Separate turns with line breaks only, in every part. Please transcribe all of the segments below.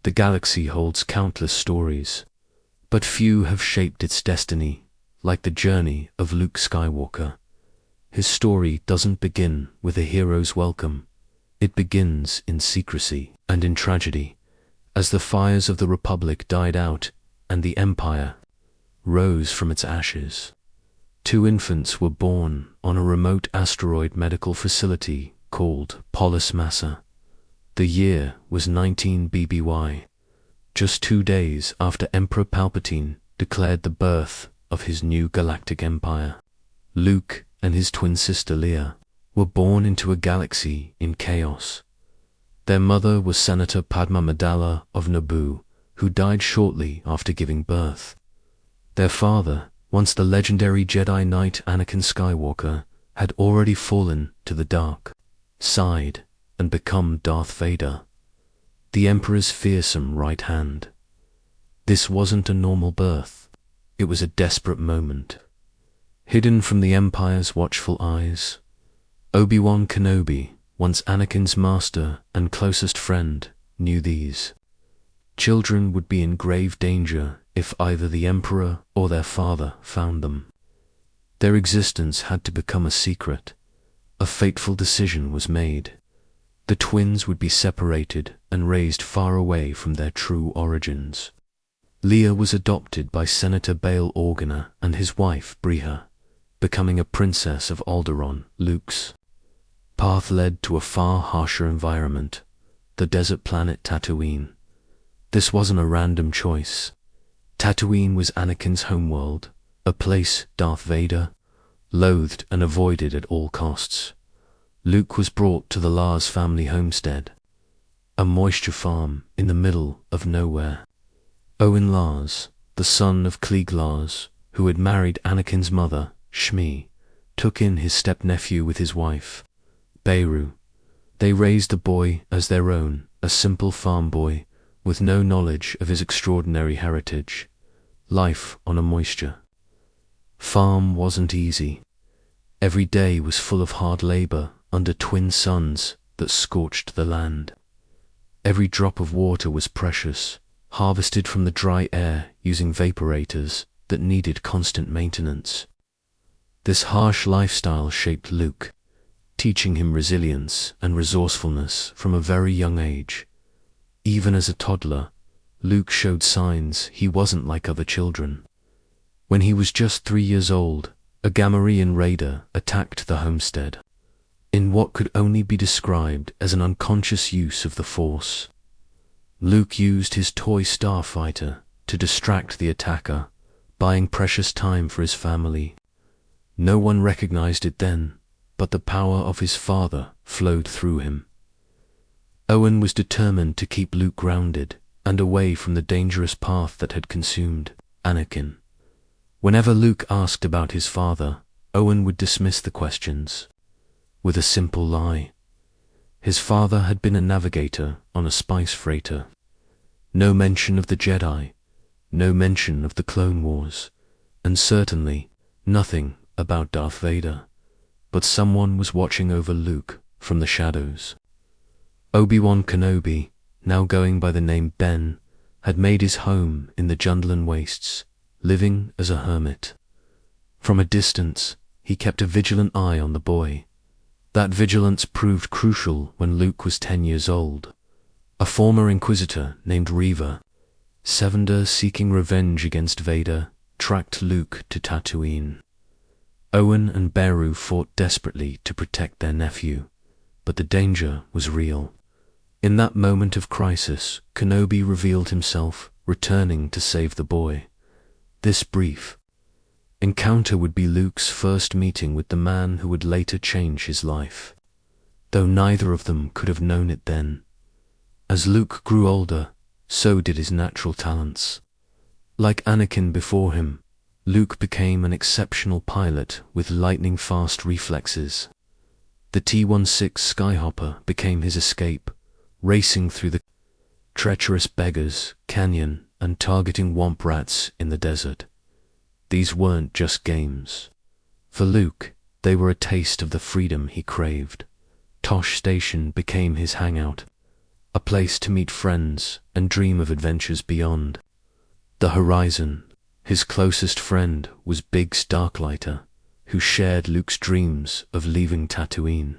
The galaxy holds countless stories, but few have shaped its destiny like the journey of Luke Skywalker. His story doesn't begin with a hero's welcome. It begins in secrecy and in tragedy, as the fires of the Republic died out and the Empire rose from its ashes. 2 infants were born on a remote asteroid medical facility called Polis Massa. The year was 19 BBY, just 2 days after Emperor Palpatine declared the birth of his new galactic empire. Luke and his twin sister Leia were born into a galaxy in chaos. Their mother was Senator Padma Amidala of Naboo, who died shortly after giving birth. Their father, once the legendary Jedi Knight Anakin Skywalker, had already fallen to the dark side and become Darth Vader, the Emperor's fearsome right hand. This wasn't a normal birth. It was a desperate moment. Hidden from the Empire's watchful eyes, Obi-Wan Kenobi, once Anakin's master and closest friend, knew these children would be in grave danger if either the Emperor or their father found them. Their existence had to become a secret. A fateful decision was made. The twins would be separated and raised far away from their true origins. Leia was adopted by Senator Bail Organa and his wife Briha, becoming a princess of Alderaan. Luke's path led to a far harsher environment, the desert planet Tatooine. This wasn't a random choice. Tatooine was Anakin's homeworld, a place Darth Vader loathed and avoided at all costs. Luke was brought to the Lars family homestead, a moisture farm in the middle of nowhere. Owen Lars, the son of Klieg Lars, who had married Anakin's mother, Shmi, took in his step-nephew with his wife, Beru. They raised the boy as their own, a simple farm boy with no knowledge of his extraordinary heritage. Life on a moisture farm wasn't easy. Every day was full of hard labor under twin suns that scorched the land. Every drop of water was precious, harvested from the dry air using vaporators that needed constant maintenance. This harsh lifestyle shaped Luke, teaching him resilience and resourcefulness from a very young age. Even as a toddler, Luke showed signs he wasn't like other children. When he was just 3 years old, a Gamorrean raider attacked the homestead, in what could only be described as an unconscious use of the Force. Luke used his toy starfighter to distract the attacker, buying precious time for his family. No one recognized it then, but the power of his father flowed through him. Owen was determined to keep Luke grounded and away from the dangerous path that had consumed Anakin. Whenever Luke asked about his father, Owen would dismiss the questions with a simple lie. His father had been a navigator on a spice freighter. No mention of the Jedi, no mention of the Clone Wars, and certainly nothing about Darth Vader. But someone was watching over Luke from the shadows. Obi-Wan Kenobi, now going by the name Ben, had made his home in the Jundland wastes, living as a hermit. From a distance, he kept a vigilant eye on the boy. That vigilance proved crucial when Luke was 10 years old. A former Inquisitor named Reva, Sevender seeking revenge against Vader, tracked Luke to Tatooine. Owen and Beru fought desperately to protect their nephew, but the danger was real. In that moment of crisis, Kenobi revealed himself, returning to save the boy. This brief encounter would be Luke's first meeting with the man who would later change his life, though neither of them could have known it then. As Luke grew older, so did his natural talents. Like Anakin before him, Luke became an exceptional pilot with lightning-fast reflexes. The T-16 Skyhopper became his escape, racing through the treacherous beggars, canyon, and targeting womp rats in the desert. These weren't just games. For Luke, they were a taste of the freedom he craved. Tosh Station became his hangout, a place to meet friends and dream of adventures beyond the horizon. His closest friend was Biggs Darklighter, who shared Luke's dreams of leaving Tatooine.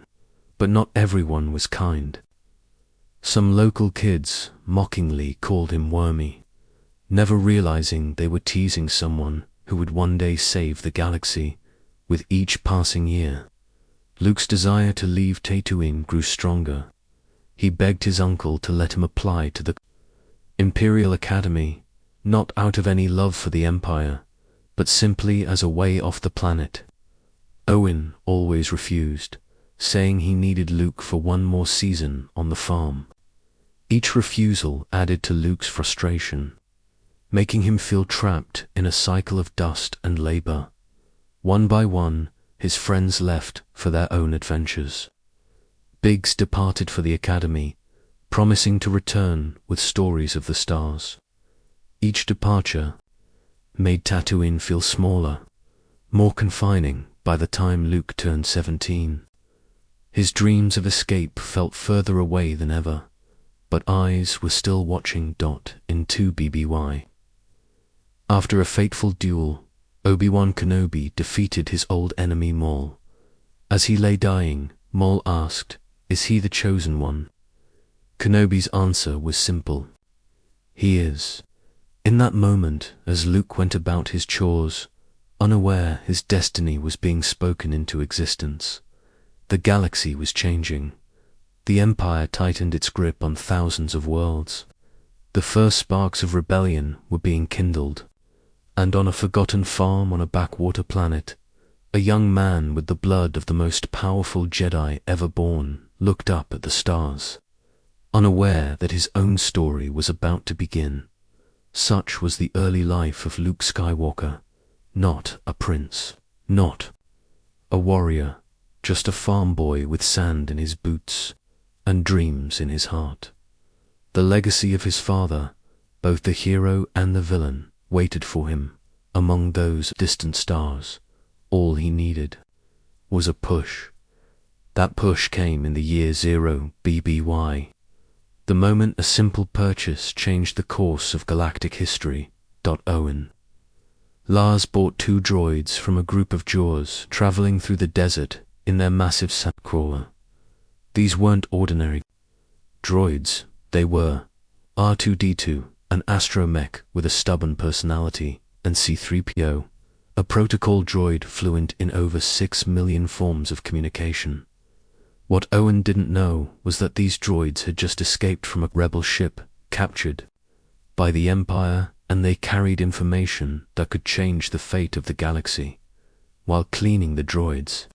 But not everyone was kind. Some local kids mockingly called him Wormy, never realizing they were teasing someone who would one day save the galaxy. With each passing year, Luke's desire to leave Tatooine grew stronger. He begged his uncle to let him apply to the Imperial Academy, not out of any love for the Empire, but simply as a way off the planet. Owen always refused, saying he needed Luke for one more season on the farm. Each refusal added to Luke's frustration, making him feel trapped in a cycle of dust and labor. One by one, his friends left for their own adventures. Biggs departed for the academy, promising to return with stories of the stars. Each departure made Tatooine feel smaller, more confining by the time Luke turned 17. His dreams of escape felt further away than ever, but eyes were still watching. In 2BBY. After a fateful duel, Obi-Wan Kenobi defeated his old enemy Maul. As he lay dying, Maul asked, "Is he the chosen one?" Kenobi's answer was simple: "He is." In that moment, as Luke went about his chores, unaware his destiny was being spoken into existence. The galaxy was changing. The Empire tightened its grip on thousands of worlds. The first sparks of rebellion were being kindled, and on a forgotten farm on a backwater planet, a young man with the blood of the most powerful Jedi ever born looked up at the stars, unaware that his own story was about to begin. Such was the early life of Luke Skywalker, not a prince, not a warrior, just a farm boy with sand in his boots and dreams in his heart. The legacy of his father, both the hero and the villain, waited for him among those distant stars. All he needed was a push. That push came in the year 0BBY, the moment a simple purchase changed the course of galactic history. Owen. Lars bought 2 droids from a group of Jaws traveling through the desert in their massive sandcrawler. These weren't ordinary droids, they were R2-D2, an astromech with a stubborn personality, and C-3PO, a protocol droid fluent in over 6 million forms of communication. What Owen didn't know was that these droids had just escaped from a rebel ship captured by the Empire, and they carried information that could change the fate of the galaxy. While cleaning the droids,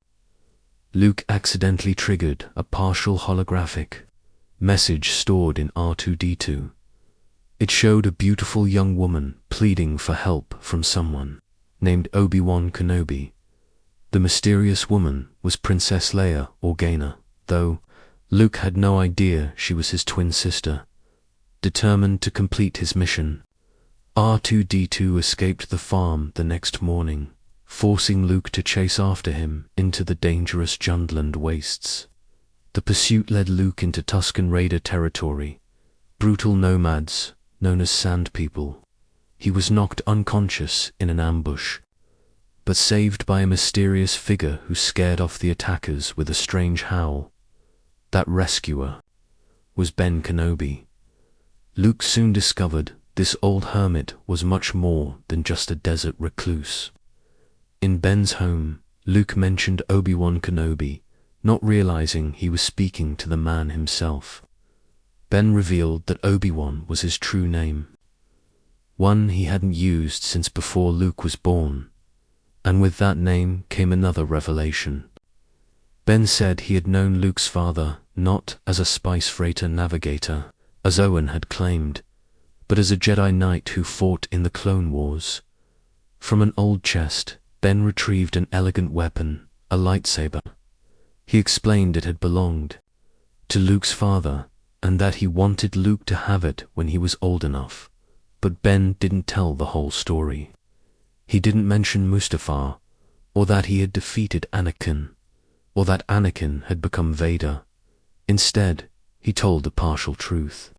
Luke accidentally triggered a partial holographic message stored in R2-D2. It showed a beautiful young woman pleading for help from someone named Obi-Wan Kenobi. The mysterious woman was Princess Leia Organa, though Luke had no idea she was his twin sister. Determined to complete his mission, R2-D2 escaped the farm the next morning, forcing Luke to chase after him into the dangerous Jundland wastes. The pursuit led Luke into Tusken Raider territory, brutal nomads known as Sand People. He was knocked unconscious in an ambush, but saved by a mysterious figure who scared off the attackers with a strange howl. That rescuer was Ben Kenobi. Luke soon discovered this old hermit was much more than just a desert recluse. In Ben's home, Luke mentioned Obi-Wan Kenobi, not realizing he was speaking to the man himself. Ben revealed that Obi-Wan was his true name, one he hadn't used since before Luke was born, and with that name came another revelation. Ben said he had known Luke's father not as a spice freighter navigator, as Owen had claimed, but as a Jedi Knight who fought in the Clone Wars. From an old chest, Ben retrieved an elegant weapon, a lightsaber. He explained it had belonged to Luke's father, and that he wanted Luke to have it when he was old enough. But Ben didn't tell the whole story. He didn't mention Mustafar, or that he had defeated Anakin, or that Anakin had become Vader. Instead, he told the partial truth,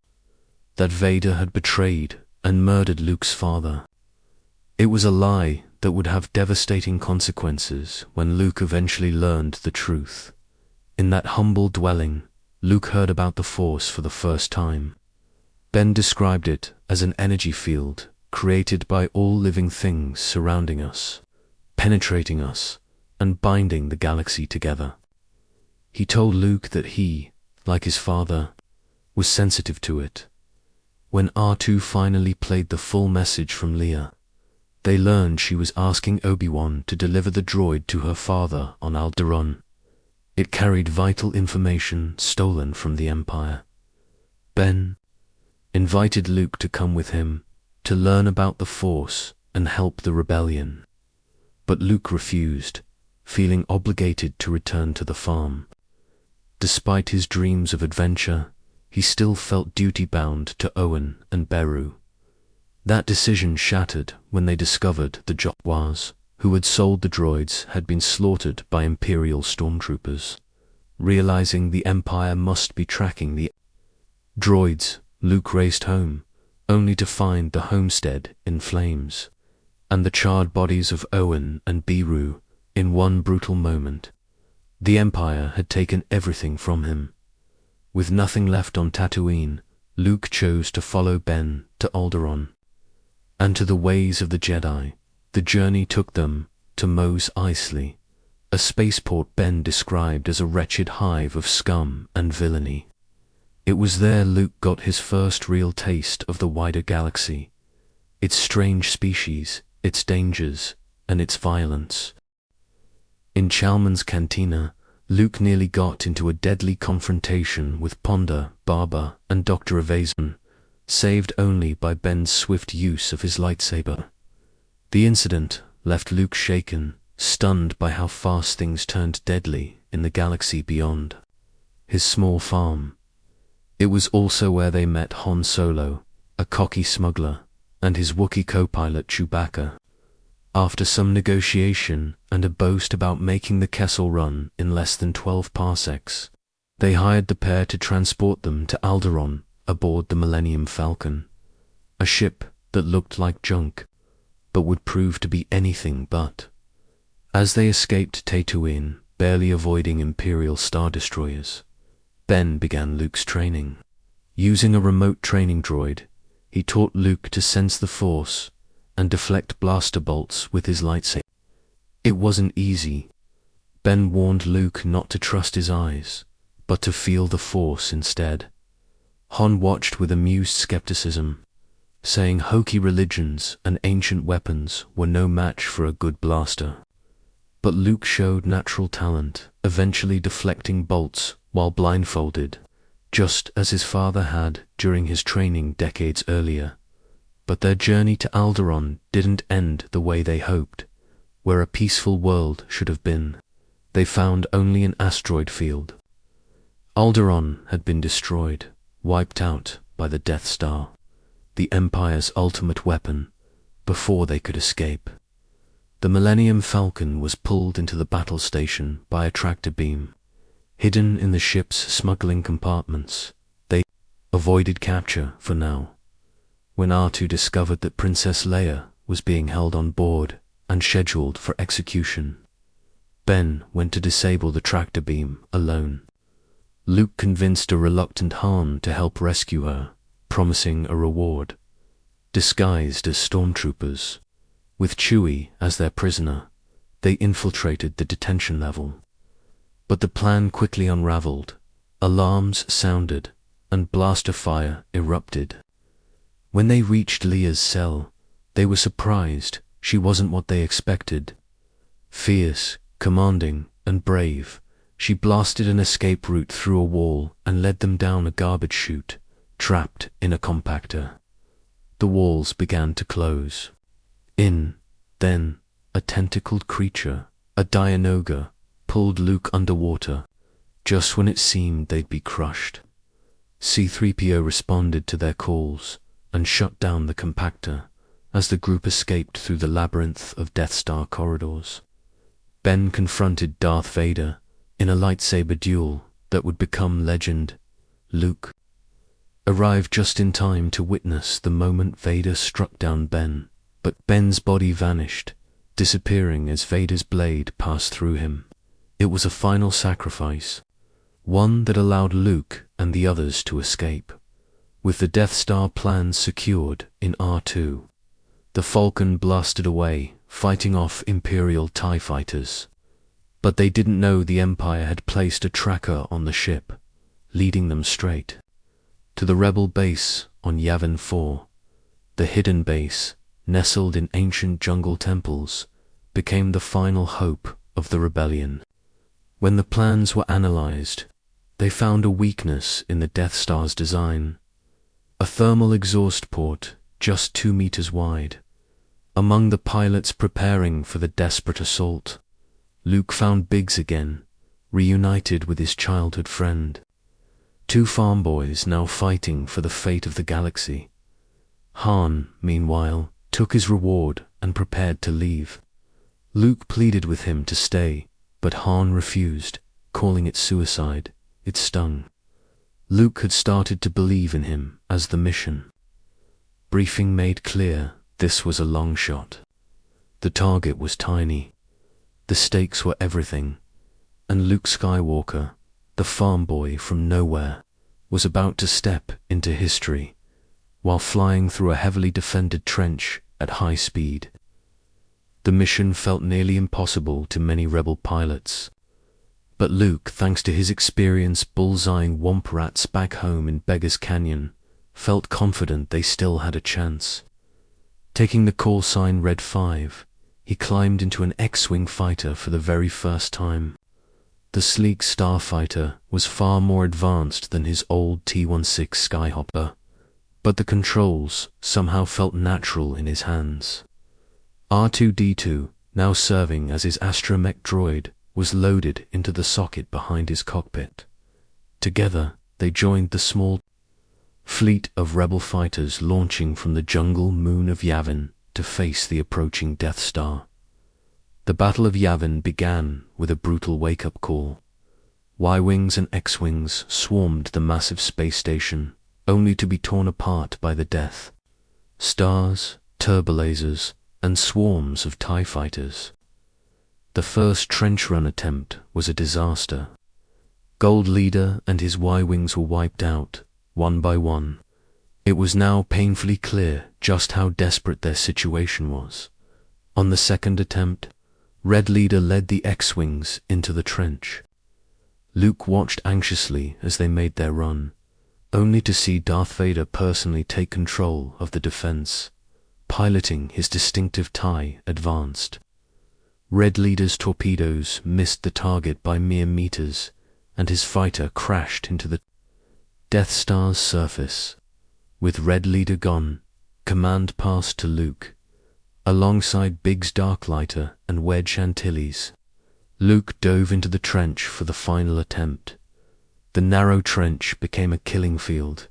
that Vader had betrayed and murdered Luke's father. It was a lie that would have devastating consequences when Luke eventually learned the truth. In that humble dwelling, Luke heard about the Force for the first time. Ben described it as an energy field created by all living things surrounding us, penetrating us, and binding the galaxy together. He told Luke that he, like his father, was sensitive to it. When R2 finally played the full message from Leia, they learned she was asking Obi-Wan to deliver the droid to her father on Alderaan. It carried vital information stolen from the Empire. Ben invited Luke to come with him to learn about the Force and help the rebellion. But Luke refused, feeling obligated to return to the farm. Despite his dreams of adventure, he still felt duty-bound to Owen and Beru. That decision shattered when they discovered the Jawas, who had sold the droids, had been slaughtered by Imperial stormtroopers. Realizing the Empire must be tracking the droids, Luke raced home, only to find the homestead in flames, and the charred bodies of Owen and Beru in one brutal moment. The Empire had taken everything from him. With nothing left on Tatooine, Luke chose to follow Ben to Alderaan. And to the ways of the Jedi, the journey took them to Mos Eisley, a spaceport Ben described as a wretched hive of scum and villainy. It was there Luke got his first real taste of the wider galaxy, its strange species, its dangers, and its violence. In Chalmun's cantina, Luke nearly got into a deadly confrontation with Ponda, Baba, and Dr. Evazan, saved only by Ben's swift use of his lightsaber. The incident left Luke shaken, stunned by how fast things turned deadly in the galaxy beyond. His small farm. It was also where they met Han Solo, a cocky smuggler, and his Wookiee co-pilot Chewbacca. After some negotiation and a boast about making the Kessel Run in less than 12 parsecs, they hired the pair to transport them to Alderaan aboard the Millennium Falcon, a ship that looked like junk, but would prove to be anything but. As they escaped Tatooine, barely avoiding Imperial Star Destroyers, Ben began Luke's training. Using a remote training droid, he taught Luke to sense the Force and deflect blaster bolts with his lightsaber. It wasn't easy. Ben warned Luke not to trust his eyes, but to feel the Force instead. Han watched with amused skepticism, saying hokey religions and ancient weapons were no match for a good blaster. But Luke showed natural talent, eventually deflecting bolts while blindfolded, just as his father had during his training decades earlier. But their journey to Alderaan didn't end the way they hoped. Where a peaceful world should have been, they found only an asteroid field. Alderaan had been destroyed, wiped out by the Death Star, the Empire's ultimate weapon, before they could escape. The Millennium Falcon was pulled into the battle station by a tractor beam. Hidden in the ship's smuggling compartments, they avoided capture for now. When R2 discovered that Princess Leia was being held on board and scheduled for execution, Ben went to disable the tractor beam alone. Luke convinced a reluctant Han to help rescue her, promising a reward. Disguised as stormtroopers, with Chewie as their prisoner, they infiltrated the detention level. But the plan quickly unraveled. Alarms sounded, and blaster fire erupted. When they reached Leia's cell, they were surprised she wasn't what they expected. Fierce, commanding, and brave, she blasted an escape route through a wall and led them down a garbage chute, trapped in a compactor. The walls began to close. Then, a tentacled creature, a Dianoga, pulled Luke underwater, just when it seemed they'd be crushed. C-3PO responded to their calls and shut down the compactor as the group escaped through the labyrinth of Death Star corridors. Ben confronted Darth Vader in a lightsaber duel that would become legend, Luke, arrived just in time to witness the moment Vader struck down Ben, but Ben's body vanished, disappearing as Vader's blade passed through him. It was a final sacrifice, one that allowed Luke and the others to escape. With the Death Star plans secured in R2, the Falcon blasted away, fighting off Imperial TIE fighters. But they didn't know the Empire had placed a tracker on the ship, leading them straight to the Rebel base on Yavin 4. The hidden base, nestled in ancient jungle temples, became the final hope of the rebellion. When the plans were analyzed, they found a weakness in the Death Star's design. A thermal exhaust port just 2 meters wide. Among the pilots preparing for the desperate assault, Luke found Biggs again, reunited with his childhood friend. 2 farm boys now fighting for the fate of the galaxy. Han, meanwhile, took his reward and prepared to leave. Luke pleaded with him to stay, but Han refused, calling it suicide. It stung. Luke had started to believe in him as the mission. Briefing made clear this was a long shot. The target was tiny. The stakes were everything, and Luke Skywalker, the farm boy from nowhere, was about to step into history while flying through a heavily defended trench at high speed. The mission felt nearly impossible to many rebel pilots, but Luke, thanks to his experience bullseyeing womp rats back home in Beggar's Canyon, felt confident they still had a chance. Taking the call sign Red 5, he climbed into an X-Wing fighter for the very first time. The sleek starfighter was far more advanced than his old T-16 Skyhopper, but the controls somehow felt natural in his hands. R2-D2, now serving as his astromech droid, was loaded into the socket behind his cockpit. Together, they joined the small fleet of rebel fighters launching from the jungle moon of Yavin to face the approaching Death Star. The Battle of Yavin began with a brutal wake-up call. Y-Wings and X-Wings swarmed the massive space station, only to be torn apart by the Death Stars, turbolasers, and swarms of TIE fighters. The first trench run attempt was a disaster. Gold Leader and his Y-Wings were wiped out, one by one. It was now painfully clear just how desperate their situation was. On the second attempt, Red Leader led the X-Wings into the trench. Luke watched anxiously as they made their run, only to see Darth Vader personally take control of the defense, piloting his distinctive TIE Advanced. Red Leader's torpedoes missed the target by mere meters, and his fighter crashed into the Death Star's surface. With Red Leader gone, command passed to Luke, alongside Biggs Darklighter and Wedge Antilles. Luke dove into the trench for the final attempt. The narrow trench became a killing field.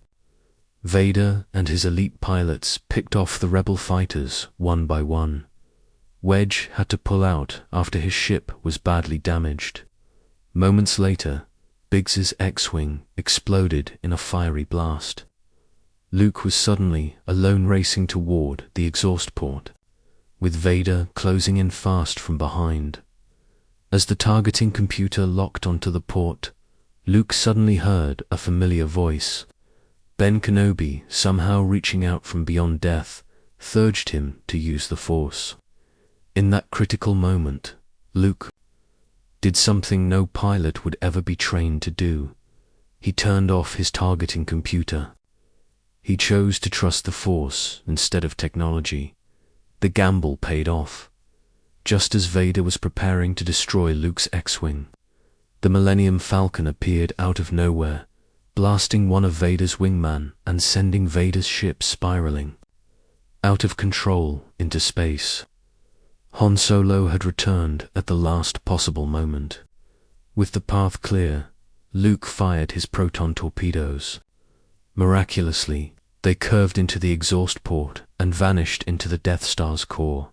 Vader and his elite pilots picked off the rebel fighters one by one. Wedge had to pull out after his ship was badly damaged. Moments later, Biggs's X-Wing exploded in a fiery blast. Luke was suddenly alone racing toward the exhaust port, with Vader closing in fast from behind. As the targeting computer locked onto the port, Luke suddenly heard a familiar voice. Ben Kenobi, somehow reaching out from beyond death, urged him to use the Force. In that critical moment, Luke did something no pilot would ever be trained to do. He turned off his targeting computer. He chose to trust the Force instead of technology. The gamble paid off. Just as Vader was preparing to destroy Luke's X-Wing, the Millennium Falcon appeared out of nowhere, blasting one of Vader's wingmen and sending Vader's ship spiraling out of control into space. Han Solo had returned at the last possible moment. With the path clear, Luke fired his proton torpedoes. Miraculously, they curved into the exhaust port and vanished into the Death Star's core.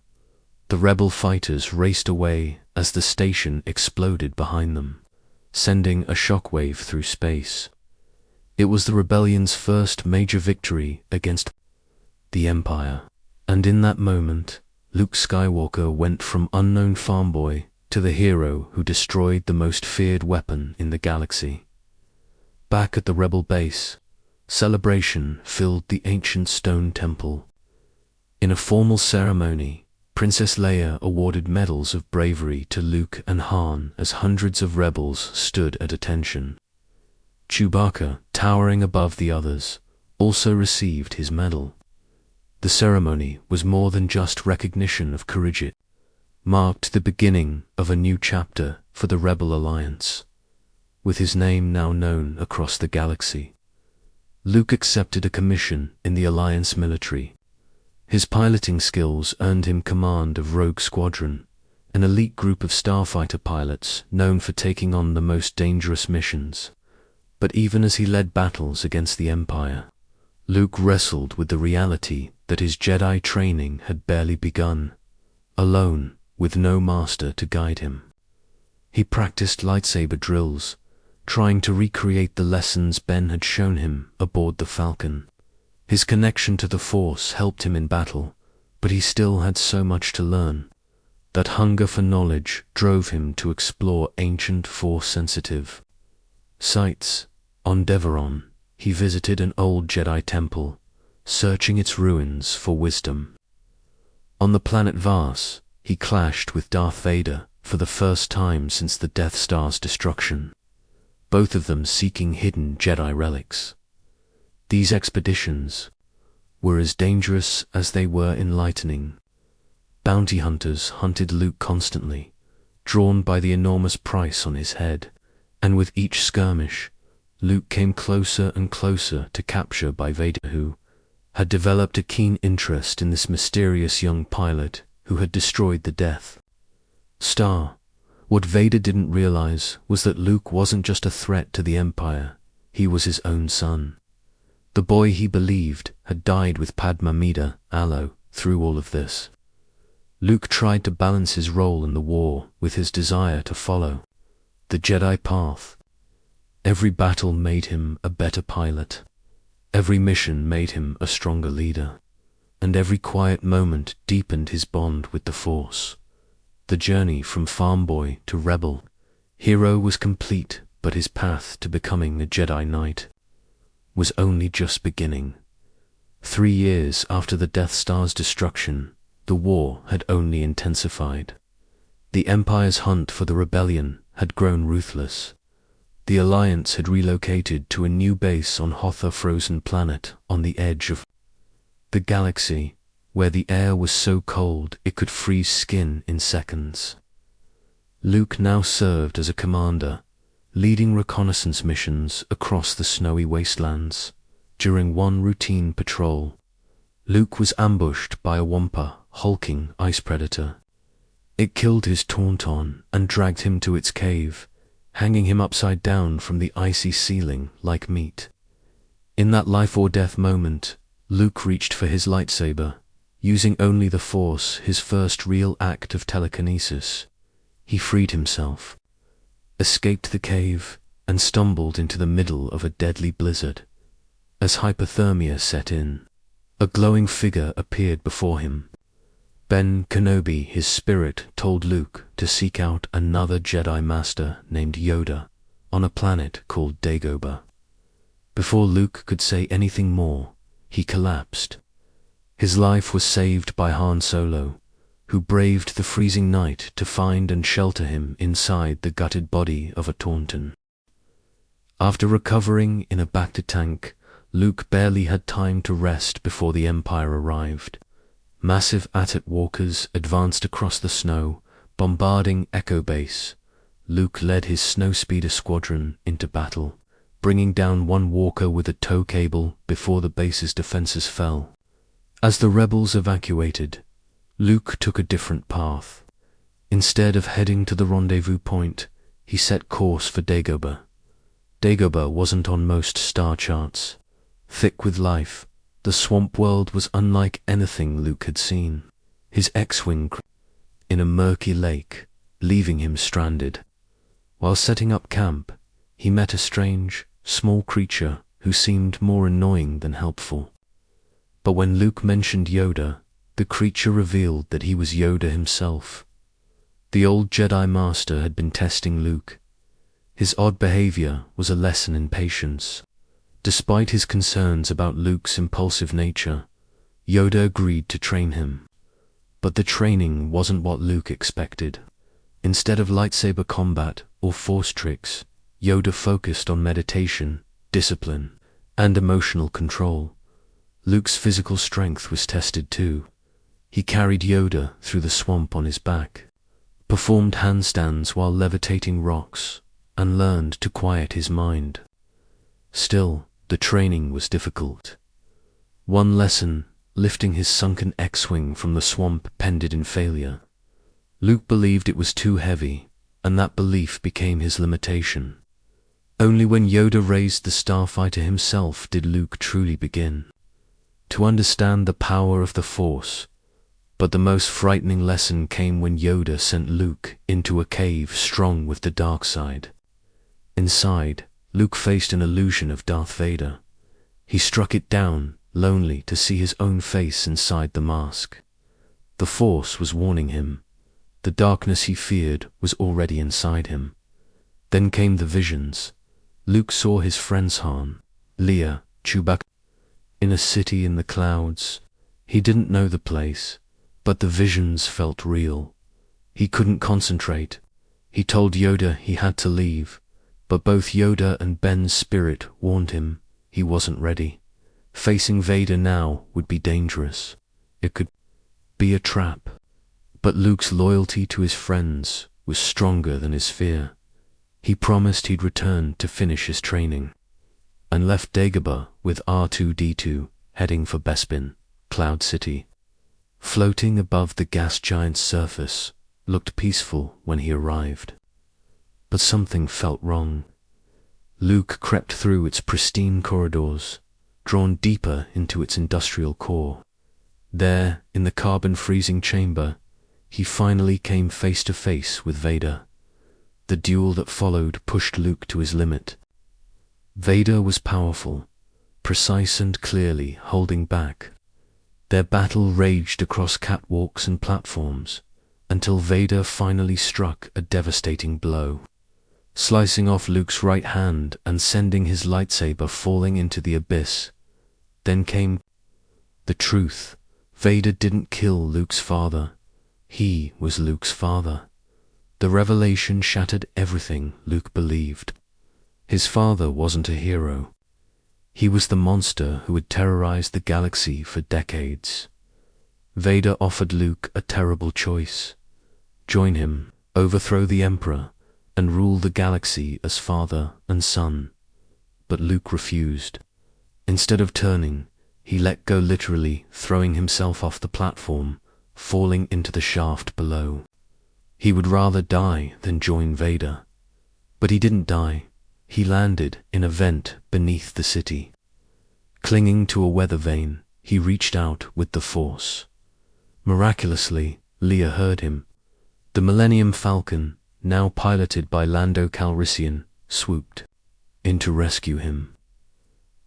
The rebel fighters raced away as the station exploded behind them, sending a shockwave through space. It was the rebellion's first major victory against the Empire. And in that moment, Luke Skywalker went from unknown farm boy to the hero who destroyed the most feared weapon in the galaxy. Back at the rebel base, celebration filled the ancient stone temple. In a formal ceremony, Princess Leia awarded medals of bravery to Luke and Han as hundreds of rebels stood at attention. Chewbacca, towering above the others, also received his medal. The ceremony was more than just recognition of courage. It marked the beginning of a new chapter for the Rebel Alliance. With his name now known across the galaxy, Luke accepted a commission in the Alliance military. His piloting skills earned him command of Rogue Squadron, an elite group of starfighter pilots known for taking on the most dangerous missions. But even as he led battles against the Empire, Luke wrestled with the reality that his Jedi training had barely begun, alone, with no master to guide him. He practiced lightsaber drills, trying to recreate the lessons Ben had shown him aboard the Falcon. His connection to the Force helped him in battle, but he still had so much to learn. That hunger for knowledge drove him to explore ancient Force-sensitive sites. On Deveron, he visited an old Jedi temple, searching its ruins for wisdom. On the planet Vars, he clashed with Darth Vader for the first time since the Death Star's destruction, both of them seeking hidden Jedi relics. These expeditions were as dangerous as they were enlightening. Bounty hunters hunted Luke constantly, drawn by the enormous price on his head, and with each skirmish, Luke came closer and closer to capture by Vader, who had developed a keen interest in this mysterious young pilot who had destroyed the Death Star. What Vader didn't realize was that Luke wasn't just a threat to the Empire, he was his own son. The boy he believed had died with Padma Amida Allo through all of this. Luke tried to balance his role in the war with his desire to follow the Jedi path. Every battle made him a better pilot. Every mission made him a stronger leader. And every quiet moment deepened his bond with the Force. The journey from farm boy to rebel hero was complete, but his path to becoming a Jedi Knight was only just beginning. 3 years after the Death Star's destruction, the war had only intensified. The Empire's hunt for the rebellion had grown ruthless. The Alliance had relocated to a new base on Hotha Frozen Planet on the edge of the galaxy, where the air was so cold it could freeze skin in seconds. Luke now served as a commander, leading reconnaissance missions across the snowy wastelands. During one routine patrol, Luke was ambushed by a Wampa, hulking ice predator. It killed his Tauntaun and dragged him to its cave, hanging him upside down from the icy ceiling like meat. In that life-or-death moment, Luke reached for his lightsaber, using only the Force, his first real act of telekinesis. He freed himself, escaped the cave, and stumbled into the middle of a deadly blizzard. As hypothermia set in, a glowing figure appeared before him. Ben Kenobi, his spirit, told Luke to seek out another Jedi Master named Yoda on a planet called Dagobah. Before Luke could say anything more, he collapsed. His life was saved by Han Solo, who braved the freezing night to find and shelter him inside the gutted body of a Tauntaun. After recovering in a Bacta tank, Luke barely had time to rest before the Empire arrived. Massive Atet walkers advanced across the snow, bombarding Echo Base. Luke led his snowspeeder squadron into battle, bringing down one walker with a tow cable before the base's defenses fell. As the rebels evacuated, Luke took a different path. Instead of heading to the rendezvous point, he set course for Dagobah. Dagobah wasn't on most star charts. Thick with life, the swamp world was unlike anything Luke had seen. His X-Wing in a murky lake, leaving him stranded. While setting up camp, he met a strange, small creature who seemed more annoying than helpful. But when Luke mentioned Yoda, the creature revealed that he was Yoda himself. The old Jedi Master had been testing Luke. His odd behavior was a lesson in patience. Despite his concerns about Luke's impulsive nature, Yoda agreed to train him. But the training wasn't what Luke expected. Instead of lightsaber combat or force tricks, Yoda focused on meditation, discipline, and emotional control. Luke's physical strength was tested too. He carried Yoda through the swamp on his back, performed handstands while levitating rocks, and learned to quiet his mind. Still, the training was difficult. One lesson, lifting his sunken X-wing from the swamp, ended in failure. Luke believed it was too heavy, and that belief became his limitation. Only when Yoda raised the starfighter himself did Luke truly begin to understand the power of the Force. But the most frightening lesson came when Yoda sent Luke into a cave strong with the dark side. Inside, Luke faced an illusion of Darth Vader. He struck it down, lonely to see his own face inside the mask. The Force was warning him. The darkness he feared was already inside him. Then came the visions. Luke saw his friends Han, Leia, Chewbacca in a city in the clouds. He didn't know the place, but the visions felt real. He couldn't concentrate. He told Yoda he had to leave, but both Yoda and Ben's spirit warned him he wasn't ready. Facing Vader now would be dangerous. It could be a trap. But Luke's loyalty to his friends was stronger than his fear. He promised he'd return to finish his training, and left Dagobah with R2-D2 heading for Bespin, Cloud City. Floating above the gas giant's surface looked peaceful when he arrived. But something felt wrong. Luke crept through its pristine corridors, drawn deeper into its industrial core. There, in the carbon-freezing chamber, he finally came face to face with Vader. The duel that followed pushed Luke to his limit. Vader was powerful, precise and clearly holding back. Their battle raged across catwalks and platforms, until Vader finally struck a devastating blow, slicing off Luke's right hand and sending his lightsaber falling into the abyss. Then came the truth. Vader didn't kill Luke's father. He was Luke's father. The revelation shattered everything Luke believed. His father wasn't a hero. He was the monster who had terrorized the galaxy for decades. Vader offered Luke a terrible choice: join him, overthrow the Emperor, and rule the galaxy as father and son. But Luke refused. Instead of turning, he let go, literally throwing himself off the platform, falling into the shaft below. He would rather die than join Vader. But he didn't die. He landed in a vent beneath the city. Clinging to a weather vane, he reached out with the Force. Miraculously, Leia heard him. The Millennium Falcon, now piloted by Lando Calrissian, swooped in to rescue him.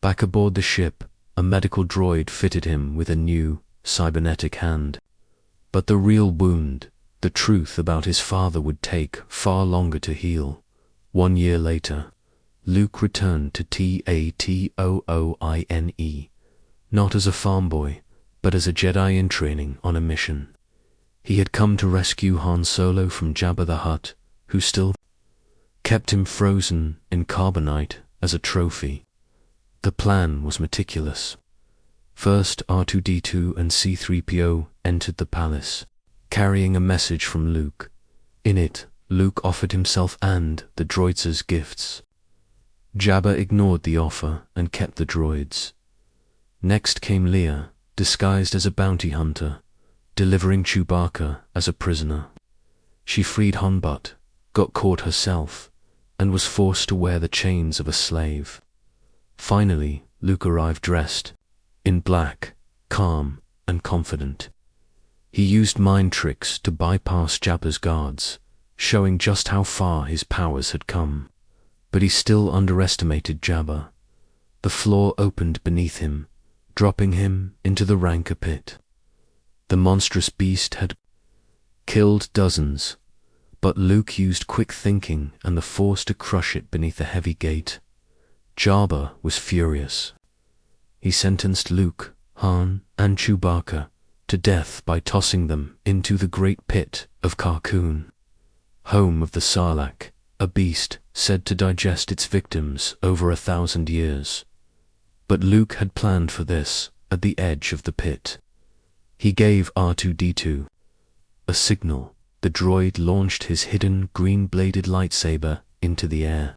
Back aboard the ship, a medical droid fitted him with a new, cybernetic hand. But the real wound, the truth about his father, would take far longer to heal. 1 year later, Luke returned to Tatooine, not as a farm boy, but as a Jedi in training on a mission. He had come to rescue Han Solo from Jabba the Hutt, who still kept him frozen in carbonite as a trophy. The plan was meticulous. First, R2-D2 and C-3PO entered the palace, carrying a message from Luke. In it, Luke offered himself and the droids as gifts. Jabba ignored the offer and kept the droids. Next came Leia, disguised as a bounty hunter, delivering Chewbacca as a prisoner. She freed Han but got caught herself, and was forced to wear the chains of a slave. Finally, Luke arrived dressed in black, calm and confident. He used mind tricks to bypass Jabba's guards, showing just how far his powers had come. But he still underestimated Jabba. The floor opened beneath him, dropping him into the Rancor pit. The monstrous beast had killed dozens, but Luke used quick thinking and the force to crush it beneath the heavy gate. Jabba was furious. He sentenced Luke, Han, and Chewbacca to death by tossing them into the great pit of Carkoon, home of the Sarlacc, a beast said to digest its victims over 1,000 years. But Luke had planned for this at the edge of the pit. He gave R2-D2 a signal. The droid launched his hidden green-bladed lightsaber into the air.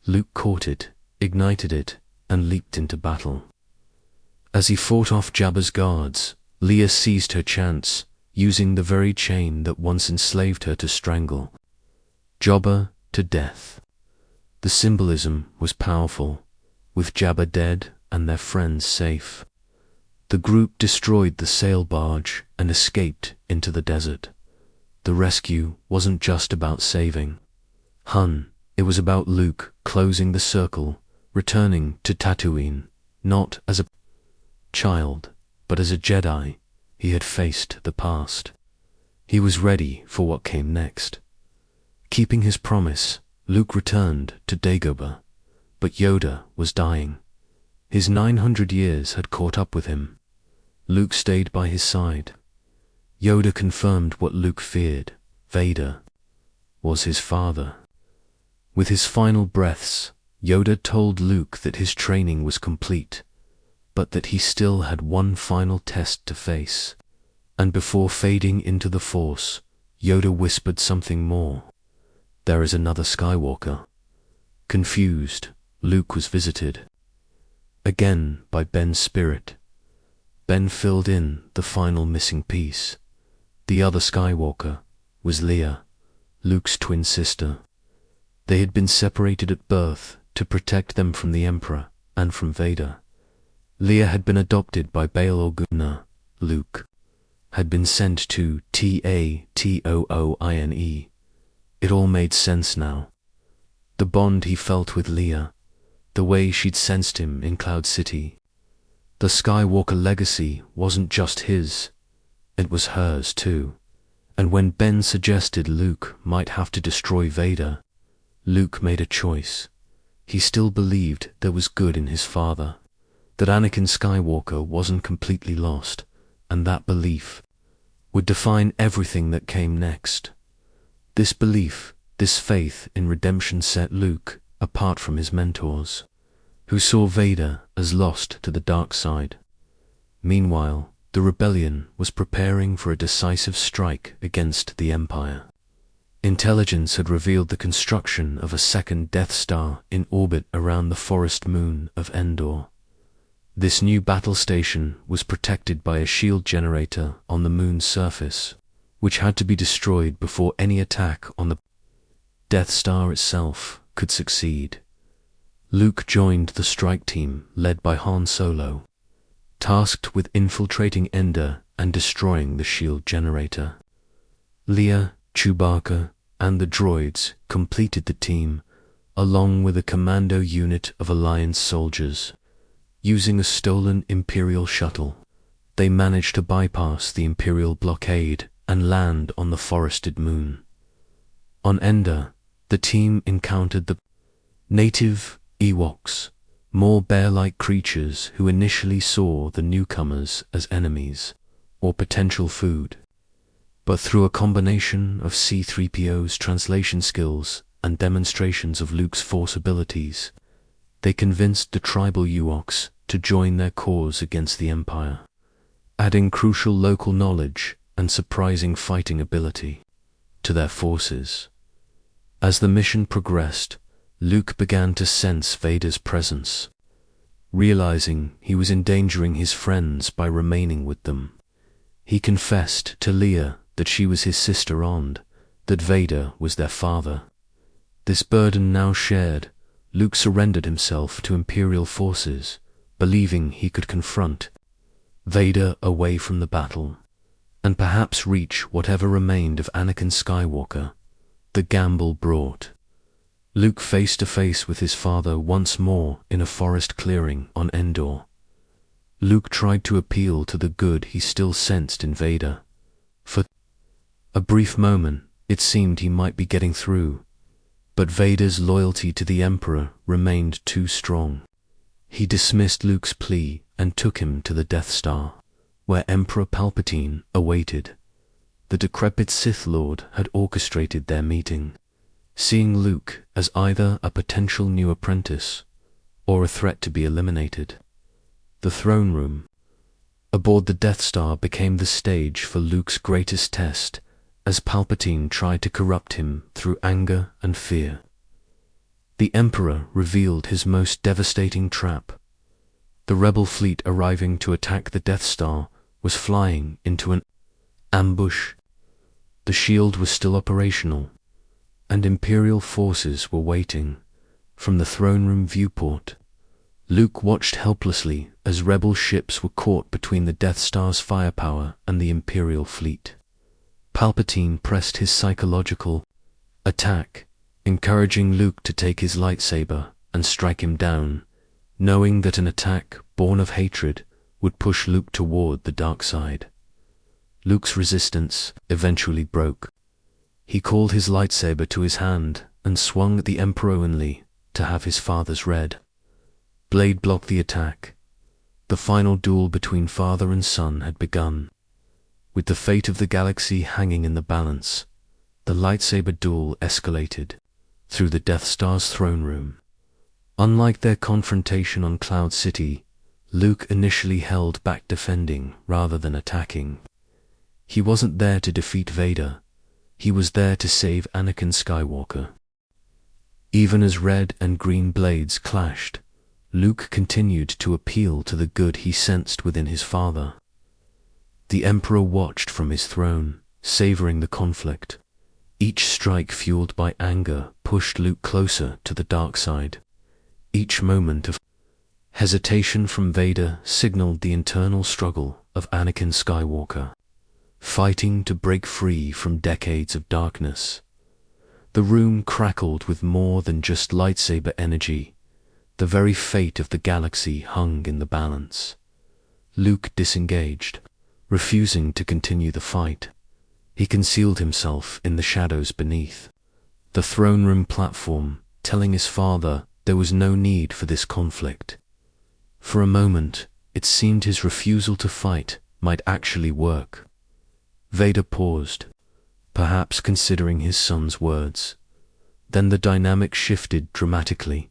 Luke caught it, ignited it, and leaped into battle. As he fought off Jabba's guards, Leia seized her chance, using the very chain that once enslaved her to strangle Jabba to death. The symbolism was powerful. With Jabba dead and their friends safe, the group destroyed the sail barge and escaped into the desert. The rescue wasn't just about saving Han, it was about Luke closing the circle, returning to Tatooine, not as a child, but as a Jedi. He had faced the past. He was ready for what came next. Keeping his promise, Luke returned to Dagobah, but Yoda was dying. His 900 years had caught up with him. Luke stayed by his side. Yoda confirmed what Luke feared. Vader was his father. With his final breaths, Yoda told Luke that his training was complete, but that he still had one final test to face. And before fading into the Force, Yoda whispered something more. There is another Skywalker. Confused, Luke was visited again by Ben's spirit. Ben filled in the final missing piece. The other Skywalker was Leia, Luke's twin sister. They had been separated at birth to protect them from the Emperor and from Vader. Leia had been adopted by Bail Organa. Luke had been sent to Tatooine. It all made sense now. The bond he felt with Leia, the way she'd sensed him in Cloud City. The Skywalker legacy wasn't just his, it was hers too. And when Ben suggested Luke might have to destroy Vader, Luke made a choice. He still believed there was good in his father, that Anakin Skywalker wasn't completely lost, and that belief would define everything that came next. This belief, this faith in redemption set Luke apart from his mentors, who saw Vader as lost to the dark side. Meanwhile, the rebellion was preparing for a decisive strike against the Empire. Intelligence had revealed the construction of a second Death Star in orbit around the forest moon of Endor. This new battle station was protected by a shield generator on the moon's surface, which had to be destroyed before any attack on the Death Star itself could succeed. Luke joined the strike team led by Han Solo, tasked with infiltrating Endor and destroying the shield generator. Leia, Chewbacca, and the droids completed the team, along with a commando unit of Alliance soldiers. Using a stolen Imperial shuttle, they managed to bypass the Imperial blockade and land on the forested moon. On Endor, the team encountered the native Ewoks, more bear-like creatures who initially saw the newcomers as enemies or potential food. But through a combination of C-3PO's translation skills and demonstrations of Luke's Force abilities, they convinced the tribal Ewoks to join their cause against the Empire, adding crucial local knowledge and surprising fighting ability to their forces. As the mission progressed, Luke began to sense Vader's presence. Realizing he was endangering his friends by remaining with them, he confessed to Leia that she was his sister and that Vader was their father. This burden now shared, Luke surrendered himself to Imperial forces, believing he could confront Vader away from the battle, and perhaps reach whatever remained of Anakin Skywalker. The gamble brought Luke face to face with his father once more in a forest clearing on Endor. Luke tried to appeal to the good he still sensed in Vader. For a brief moment, it seemed he might be getting through, but Vader's loyalty to the Emperor remained too strong. He dismissed Luke's plea and took him to the Death Star, where Emperor Palpatine awaited. The decrepit Sith Lord had orchestrated their meeting, seeing Luke as either a potential new apprentice or a threat to be eliminated. The throne room aboard the Death Star became the stage for Luke's greatest test as Palpatine tried to corrupt him through anger and fear. The Emperor revealed his most devastating trap. The rebel fleet arriving to attack the Death Star was flying into an ambush. The shield was still operational, and Imperial forces were waiting. From the throne room viewport, Luke watched helplessly as rebel ships were caught between the Death Star's firepower and the Imperial fleet. Palpatine pressed his psychological attack, encouraging Luke to take his lightsaber and strike him down, knowing that an attack born of hatred would push Luke toward the dark side. Luke's resistance eventually broke. He called his lightsaber to his hand and swung at the Emperor only to have his father's red blade block the attack. The final duel between father and son had begun. With the fate of the galaxy hanging in the balance, the lightsaber duel escalated through the Death Star's throne room. Unlike their confrontation on Cloud City, Luke initially held back, defending rather than attacking. He wasn't there to defeat Vader. He was there to save Anakin Skywalker. Even as red and green blades clashed, Luke continued to appeal to the good he sensed within his father. The Emperor watched from his throne, savoring the conflict. Each strike fueled by anger pushed Luke closer to the dark side. Each moment of hesitation from Vader signaled the internal struggle of Anakin Skywalker, fighting to break free from decades of darkness. The room crackled with more than just lightsaber energy. The very fate of the galaxy hung in the balance. Luke disengaged, refusing to continue the fight. He concealed himself in the shadows beneath the throne room platform, telling his father there was no need for this conflict. For a moment, it seemed his refusal to fight might actually work. Vader paused, perhaps considering his son's words. Then the dynamic shifted dramatically.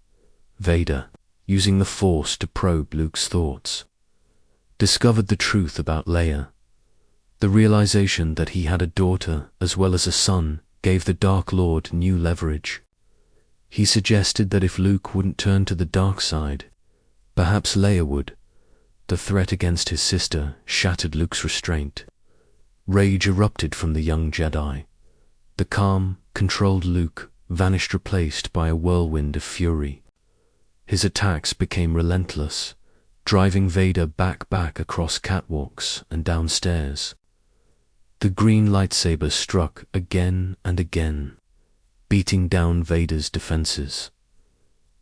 Vader, using the Force to probe Luke's thoughts, discovered the truth about Leia. The realization that he had a daughter as well as a son gave the Dark Lord new leverage. He suggested that if Luke wouldn't turn to the dark side, perhaps Leia would. The threat against his sister shattered Luke's restraint. Rage erupted from the young Jedi. The calm, controlled Luke vanished, replaced by a whirlwind of fury. His attacks became relentless, driving Vader back across catwalks and downstairs. The green lightsaber struck again and again, beating down Vader's defenses.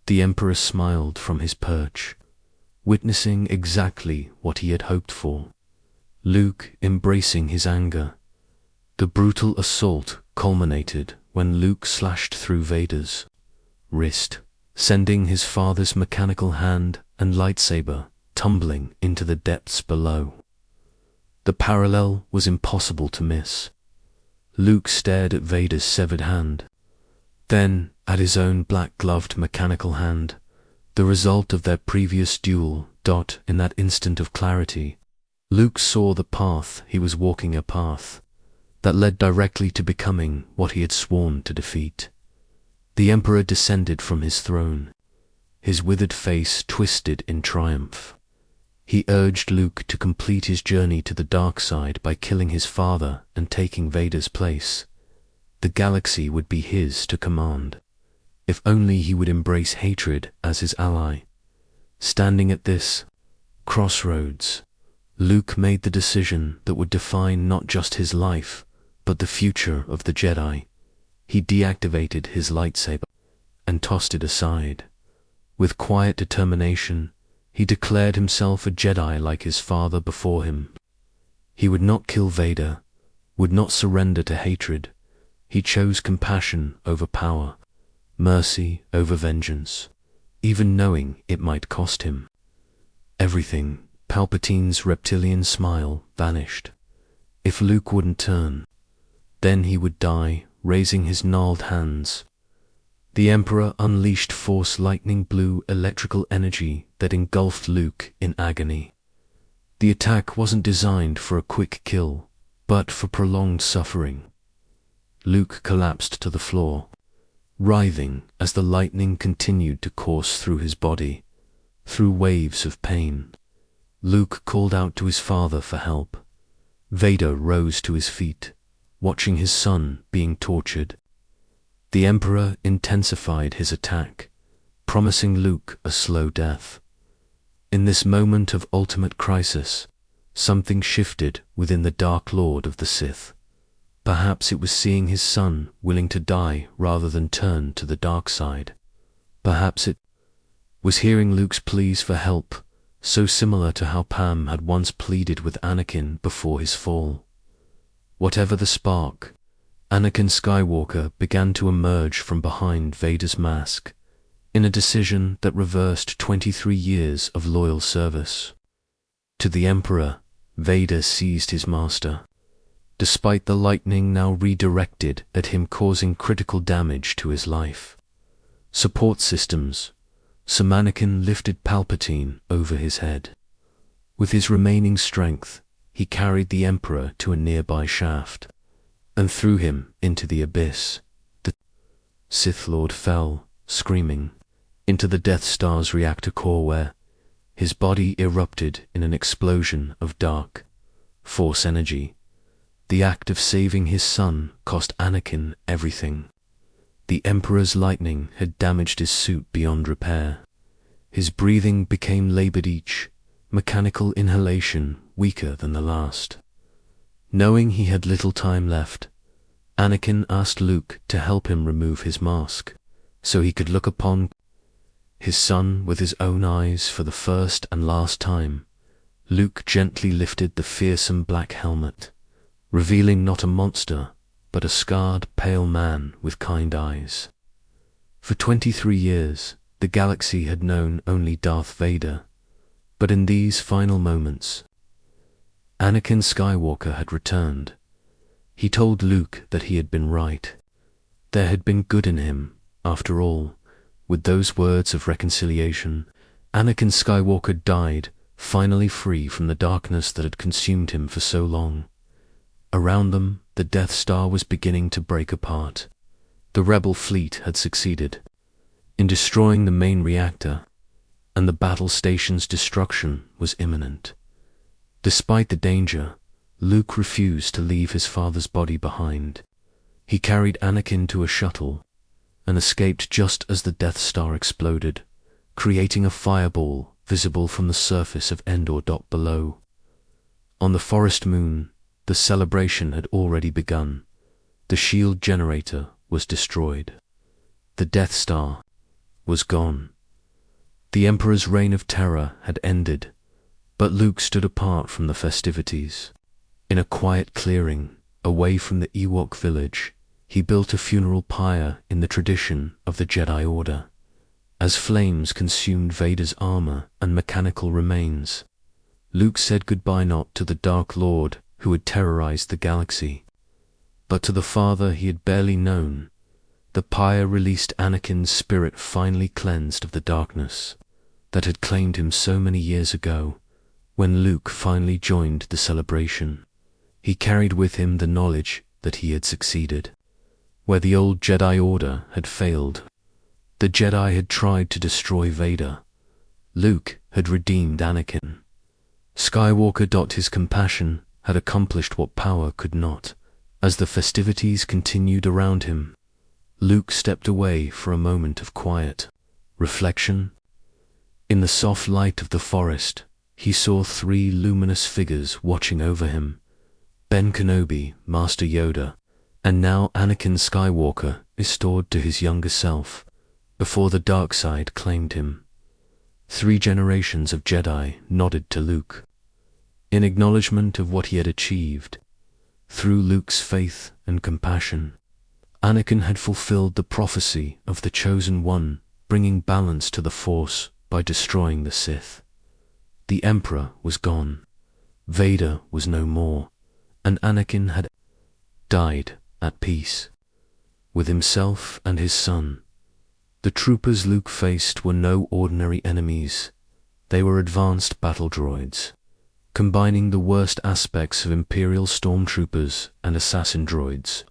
The Emperor smiled from his perch, witnessing exactly what he had hoped for. Luke embracing his anger. The brutal assault culminated when Luke slashed through Vader's wrist, sending his father's mechanical hand and lightsaber tumbling into the depths below. The parallel was impossible to miss. Luke stared at Vader's severed hand, then at his own black-gloved mechanical hand, the result of their previous duel. In that instant of clarity, Luke saw the path he was walking, a path that led directly to becoming what he had sworn to defeat. The Emperor descended from his throne, his withered face twisted in triumph. He urged Luke to complete his journey to the dark side by killing his father and taking Vader's place. The galaxy would be his to command, if only he would embrace hatred as his ally. Standing at this crossroads, Luke made the decision that would define not just his life, but the future of the Jedi. He deactivated his lightsaber and tossed it aside. With quiet determination, he declared himself a Jedi like his father before him. He would not kill Vader, would not surrender to hatred. He chose compassion over power, mercy over vengeance, even knowing it might cost him everything. Palpatine's reptilian smile vanished. If Luke wouldn't turn, then he would die, raising his gnarled hands. The Emperor unleashed Force lightning blue electrical energy that engulfed Luke in agony. The attack wasn't designed for a quick kill, but for prolonged suffering. Luke collapsed to the floor, writhing as the lightning continued to course through his body, through waves of pain. Luke called out to his father for help. Vader rose to his feet, watching his son being tortured. The Emperor intensified his attack, promising Luke a slow death. In this moment of ultimate crisis, something shifted within the Dark Lord of the Sith. Perhaps it was seeing his son willing to die rather than turn to the dark side. Perhaps it was hearing Luke's pleas for help, so similar to how Pam had once pleaded with Anakin before his fall. Whatever the spark, Anakin Skywalker began to emerge from behind Vader's mask, in a decision that reversed 23 years of loyal service. To the Emperor, Vader seized his master. Despite the lightning now redirected at him causing critical damage to his life. Support systems. So Anakin lifted Palpatine over his head. With his remaining strength, he carried the Emperor to a nearby shaft, and threw him into the abyss. The Sith Lord fell, screaming, into the Death Star's reactor core where his body erupted in an explosion of dark Force energy. The act of saving his son cost Anakin everything. The Emperor's lightning had damaged his suit beyond repair. His breathing became labored each, mechanical inhalation weaker than the last. Knowing he had little time left, Anakin asked Luke to help him remove his mask, so he could look upon his son with his own eyes for the first and last time. Luke gently lifted the fearsome black helmet, revealing not a monster, but a scarred, pale man with kind eyes. For 23 years, the galaxy had known only Darth Vader, but in these final moments, Anakin Skywalker had returned. He told Luke that he had been right. There had been good in him, after all. With those words of reconciliation, Anakin Skywalker died, finally free from the darkness that had consumed him for so long. Around them, the Death Star was beginning to break apart. The rebel fleet had succeeded in destroying the main reactor, and the battle station's destruction was imminent. Despite the danger, Luke refused to leave his father's body behind. He carried Anakin to a shuttle and escaped just as the Death Star exploded, creating a fireball visible from the surface of Endor. Below. On the forest moon, the celebration had already begun. The shield generator was destroyed. The Death Star was gone. The Emperor's reign of terror had ended, but Luke stood apart from the festivities. In a quiet clearing, away from the Ewok village, he built a funeral pyre in the tradition of the Jedi Order. As flames consumed Vader's armor and mechanical remains, Luke said goodbye not to the Dark Lord who had terrorized the galaxy, but to the father he had barely known. The pyre released Anakin's spirit finally cleansed of the darkness that had claimed him so many years ago. When Luke finally joined the celebration, he carried with him the knowledge that he had succeeded. Where the old Jedi Order had failed, the Jedi had tried to destroy Vader. Luke had redeemed Anakin. Skywalker. His compassion had accomplished what power could not. As the festivities continued around him, Luke stepped away for a moment of quiet reflection. In the soft light of the forest, he saw 3 luminous figures watching over him: Ben Kenobi, Master Yoda, and now Anakin Skywalker, restored to his younger self. before the dark side claimed him. 3 generations of Jedi nodded to Luke, in acknowledgement of what he had achieved. Through Luke's faith and compassion, Anakin had fulfilled the prophecy of the Chosen One, bringing balance to the Force by destroying the Sith. The Emperor was gone, Vader was no more, and Anakin had died at peace with himself and his son. The troopers Luke faced were no ordinary enemies. They were advanced battle droids, combining the worst aspects of Imperial stormtroopers and assassin droids,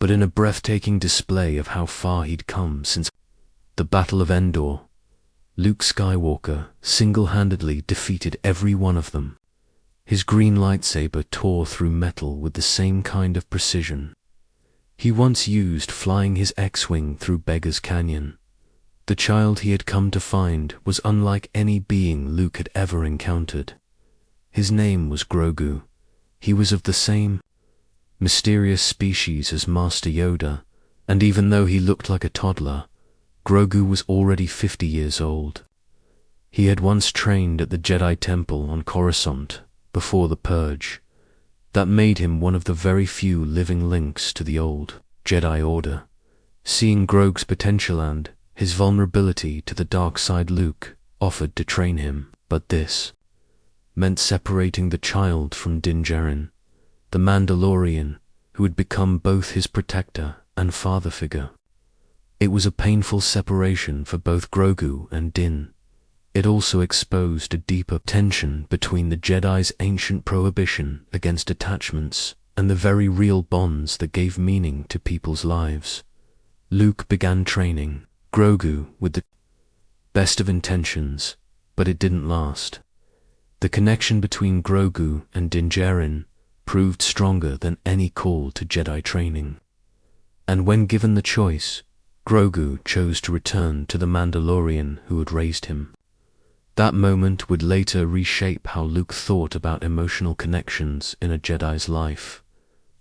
but in a breathtaking display of how far he'd come since the Battle of Endor. Luke Skywalker single-handedly defeated every one of them. His green lightsaber tore through metal with the same kind of precision he once used flying his X-Wing through Beggar's Canyon. The child he had come to find was unlike any being Luke had ever encountered. His name was Grogu. He was of the same mysterious species as Master Yoda, and even though he looked like a toddler, Grogu was already 50 years old. He had once trained at the Jedi Temple on Coruscant before the Purge. That made him one of the very few living links to the old Jedi Order. Seeing Grogu's potential and his vulnerability to the dark side, Luke offered to train him, but this meant separating the child from Din Djarin, the Mandalorian who had become both his protector and father figure. It was a painful separation for both Grogu and Din. It also exposed a deeper tension between the Jedi's ancient prohibition against attachments and the very real bonds that gave meaning to people's lives. Luke began training Grogu with the best of intentions, but it didn't last. The connection between Grogu and Din Djarin proved stronger than any call to Jedi training. And when given the choice, Grogu chose to return to the Mandalorian who had raised him. That moment would later reshape how Luke thought about emotional connections in a Jedi's life.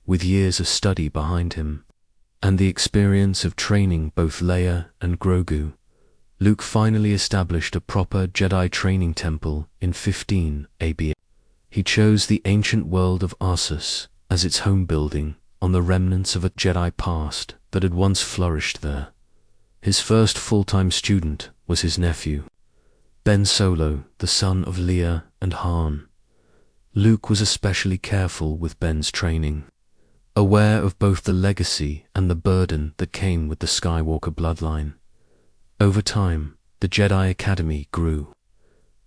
With years of study behind him, and the experience of training both Leia and Grogu, Luke finally established a proper Jedi training temple in 15 ABA. He chose the ancient world of Arsus as its home building on the remnants of a Jedi past that had once flourished there. His first full-time student was his nephew, Ben Solo, the son of Leia and Han. Luke was especially careful with Ben's training, aware of both the legacy and the burden that came with the Skywalker bloodline. Over time, the Jedi Academy grew.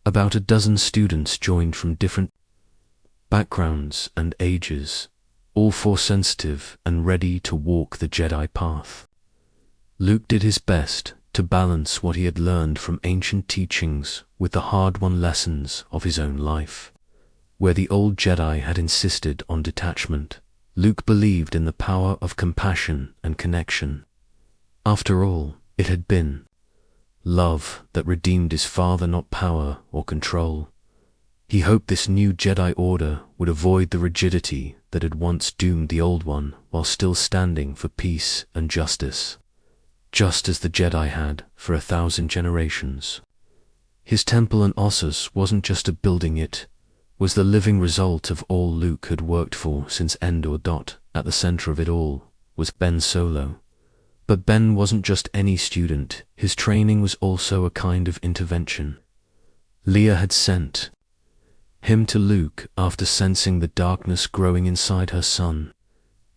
About a dozen students joined from different backgrounds and ages, all Force-sensitive and ready to walk the Jedi path. Luke did his best to balance what he had learned from ancient teachings with the hard-won lessons of his own life. Where the old Jedi had insisted on detachment, Luke believed in the power of compassion and connection. After all, it had been love that redeemed his father, not power or control. He hoped this new Jedi Order would avoid the rigidity that had once doomed the old one while still standing for peace and justice, just as the Jedi had for 1,000 generations. His temple in Ossus wasn't just a building, it was the living result of all Luke had worked for since Endor. At the center of it all was Ben Solo. But Ben wasn't just any student, his training was also a kind of intervention. Leia had sent him to Luke after sensing the darkness growing inside her son.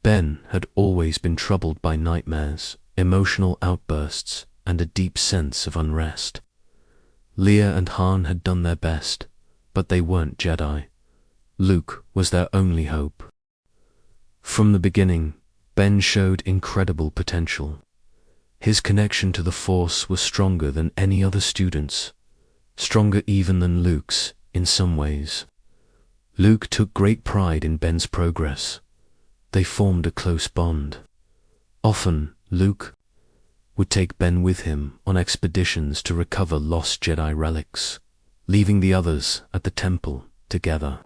Ben had always been troubled by nightmares, emotional outbursts, and a deep sense of unrest. Leia and Han had done their best, but they weren't Jedi. Luke was their only hope. From the beginning, Ben showed incredible potential. His connection to the Force was stronger than any other student's, stronger even than Luke's in some ways. Luke took great pride in Ben's progress. They formed a close bond. Often, Luke would take Ben with him on expeditions to recover lost Jedi relics, leaving the others at the temple together.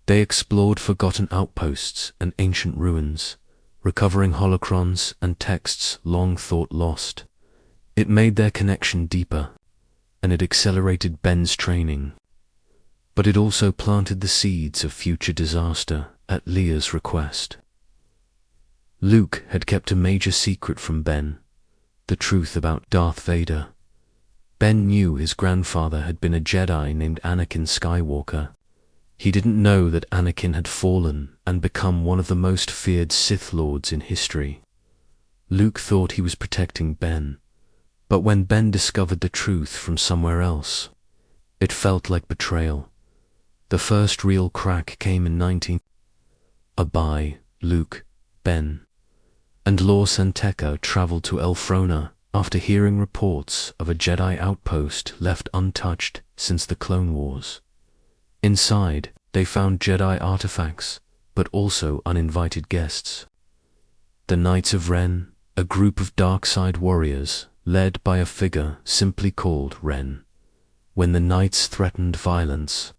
They explored forgotten outposts and ancient ruins, recovering holocrons and texts long thought lost. It made their connection deeper, and it accelerated Ben's training. But it also planted the seeds of future disaster at Leia's request. Luke had kept a major secret from Ben, the truth about Darth Vader. Ben knew his grandfather had been a Jedi named Anakin Skywalker. He didn't know that Anakin had fallen and become one of the most feared Sith Lords in history. Luke thought he was protecting Ben, but when Ben discovered the truth from somewhere else, it felt like betrayal. The first real crack came in 19... Abai, Luke, Ben, and Lor San Tekka traveled to Elphrona after hearing reports of a Jedi outpost left untouched since the Clone Wars. Inside, they found Jedi artifacts, but also uninvited guests. The Knights of Ren, a group of dark side warriors, led by a figure simply called Ren. When the Knights threatened violence,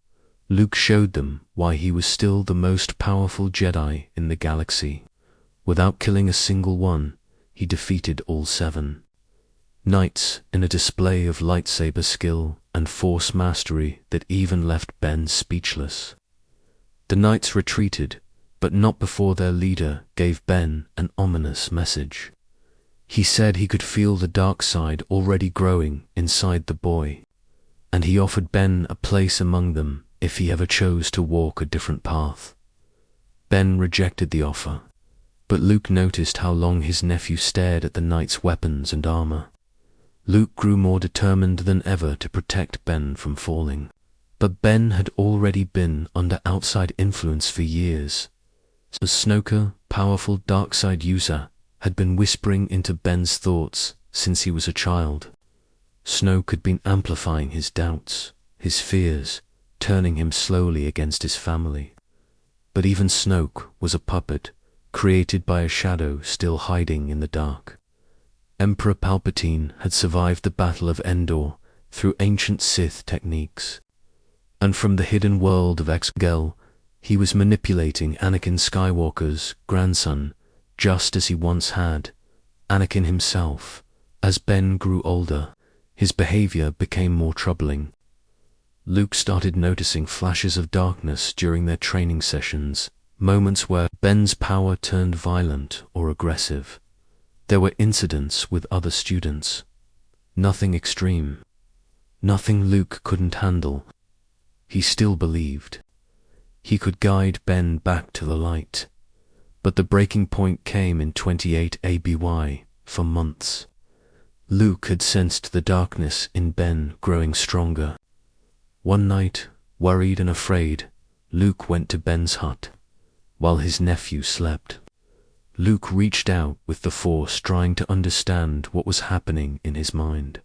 Luke showed them why he was still the most powerful Jedi in the galaxy. Without killing a single one, he defeated all 7 Knights in a display of lightsaber skill and force mastery that even left Ben speechless. The Knights retreated, but not before their leader gave Ben an ominous message. He said he could feel the dark side already growing inside the boy, and he offered Ben a place among them if he ever chose to walk a different path. Ben rejected the offer, but Luke noticed how long his nephew stared at the knight's weapons and armor. Luke grew more determined than ever to protect Ben from falling. But Ben had already been under outside influence for years. A Snoke, powerful dark side user, had been whispering into Ben's thoughts since he was a child. Snoke had been amplifying his doubts, his fears, turning him slowly against his family. But even Snoke was a puppet, created by a shadow still hiding in the dark. Emperor Palpatine had survived the Battle of Endor through ancient Sith techniques. And from the hidden world of Exegel, he was manipulating Anakin Skywalker's grandson, just as he once had Anakin himself. As Ben grew older, his behavior became more troubling. Luke started noticing flashes of darkness during their training sessions, moments where Ben's power turned violent or aggressive. There were incidents with other students. Nothing extreme. Nothing Luke couldn't handle. He still believed he could guide Ben back to the light. But the breaking point came in 28 ABY. For months, Luke had sensed the darkness in Ben growing stronger. One night, worried and afraid, Luke went to Ben's hut, while his nephew slept. Luke reached out with the Force, trying to understand what was happening in his mind.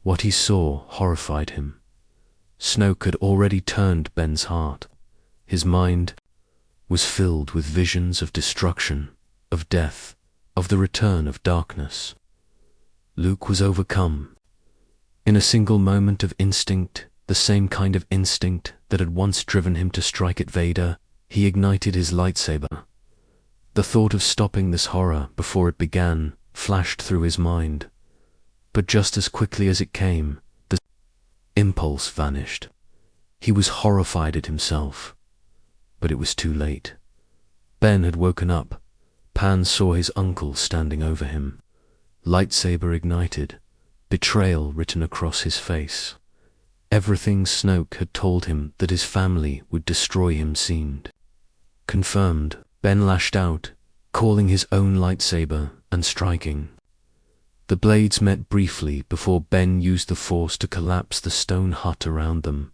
What he saw horrified him. Snoke had already turned Ben's heart. His mind was filled with visions of destruction, of death, of the return of darkness. Luke was overcome. In a single moment of instinct, the same kind of instinct that had once driven him to strike at Vader, he ignited his lightsaber. The thought of stopping this horror before it began flashed through his mind. But just as quickly as it came, the impulse vanished. He was horrified at himself. But it was too late. Ben had woken up. Pan saw his uncle standing over him. Lightsaber ignited, betrayal written across his face. Everything Snoke had told him that his family would destroy him seemed confirmed. Ben lashed out, calling his own lightsaber and striking. The blades met briefly before Ben used the Force to collapse the stone hut around them.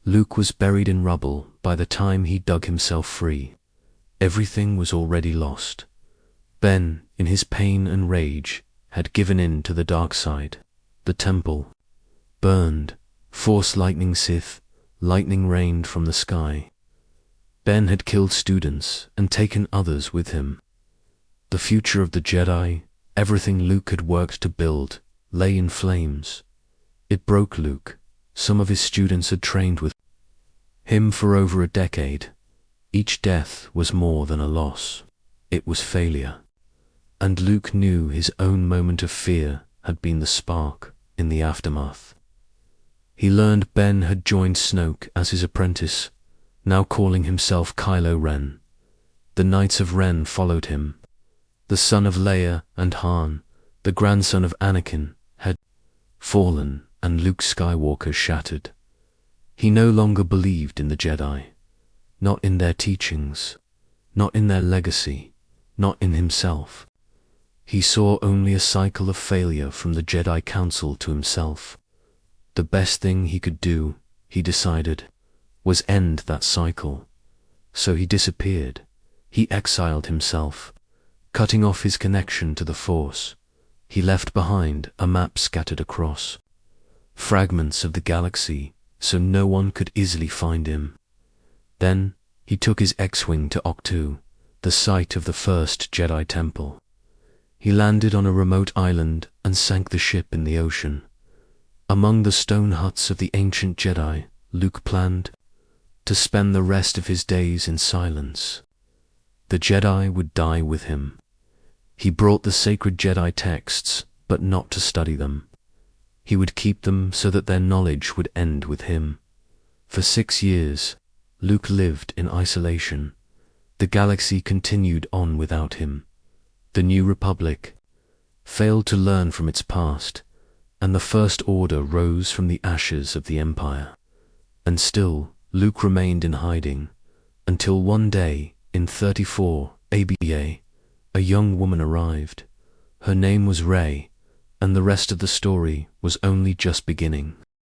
Luke was buried in rubble by the time he dug himself free. Everything was already lost. Ben, in his pain and rage, had given in to the dark side. The temple burned. Force lightning Sith, lightning rained from the sky. Ben had killed students and taken others with him. The future of the Jedi, everything Luke had worked to build, lay in flames. It broke Luke. Some of his students had trained with him for over a decade. Each death was more than a loss. It was failure. And Luke knew his own moment of fear had been the spark in the aftermath. He learned Ben had joined Snoke as his apprentice, now calling himself Kylo Ren. The Knights of Ren followed him. The son of Leia and Han, the grandson of Anakin, had fallen, and Luke Skywalker shattered. He no longer believed in the Jedi, not in their teachings, not in their legacy, not in himself. He saw only a cycle of failure from the Jedi Council to himself. The best thing he could do, he decided, was end that cycle. So he disappeared. He exiled himself, cutting off his connection to the Force. He left behind a map scattered across fragments of the galaxy, so no one could easily find him. Then he took his X-Wing to Octu, the site of the first Jedi Temple. He landed on a remote island and sank the ship in the ocean. Among the stone huts of the ancient Jedi, Luke planned to spend the rest of his days in silence. The Jedi would die with him. He brought the sacred Jedi texts, but not to study them. He would keep them so that their knowledge would end with him. For 6 years, Luke lived in isolation. The galaxy continued on without him. The New Republic failed to learn from its past, and the First Order rose from the ashes of the Empire. And still, Luke remained in hiding, until one day, in 34 ABA, a young woman arrived. Her name was Rey, and the rest of the story was only just beginning.